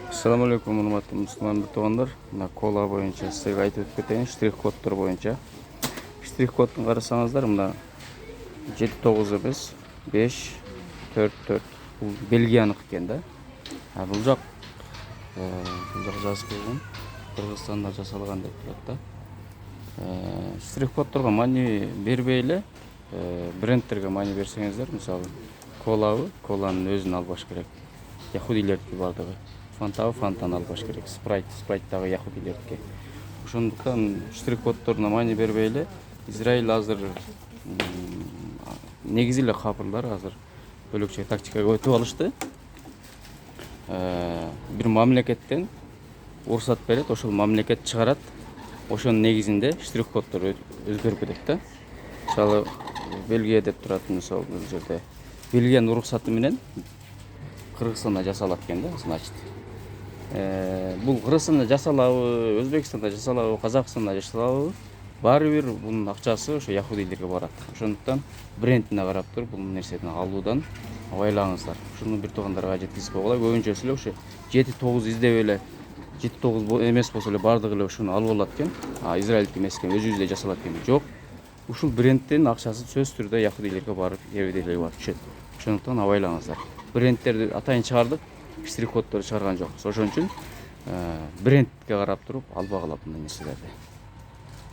Assalamu alaikum урматтуу мусулман туугандар. Мына кола боюнча сизге айтып өтүп кетейин. Штрих-коддор боюнча. Штрих-коддун карасаңыздар, мына 79 эмес, 5 4 4. Бул Бельгияныкы экен да. Бул жак жазып койгон. Кыргызстанда жасалган деп турат да. Штрих-коддорго маани бербей эле, брендтерге маани берсеңиздер, мисалы, коланын өзүн албаш керек. Яхудилердики бардыгы. Фантаны албаш керек. Спрайттагы яхудилердики. Ошондуктан штрих-коддоруна маани бербей эле, Израиль азыр негизи эле капырлар азыр бөлөкчө тактикага өтүп алышты. Бир мамлекеттен уруксат берет, ошол мамлекет чыгарат. Ошонун негизинде штрих-коддор өзгөрүп кетет да. Мисалы, Бельгия деп турат, мисалы, бул жерде Бельгиянын уруксаты менен Кыргызстанда жасалат экен да, значит. Бул Кыргызстанда жасалабы, Өзбекстанда жасалабы, Казакстанда жасалабы, баары бир бунун акчасы ошо яхудилерге барат. Ошондуктан брендине карап туруп бул нерсени алуудан абайлаңыздар. Ушуну бир туугандарга жеткизип койгула. Көбүнчөсү эле ошо 7-9 издеп эле, 7-9 эмес болсо эле бардыгы эле ушуну алып алат экен. Израильдики эмес экен, өзүбүз жасалат экен. Жок. Ушул брендтин акчасы сөзсүз түрдө яхудилерге барып, еврейлерге барып түшөт. Ошондуктан абайлаңыздар. Брендтерди атайын чыгардык, штрих-коддорду чыгарган жокпуз. Ошон үчүн брендке карап туруп албагыла мындай нерселерди.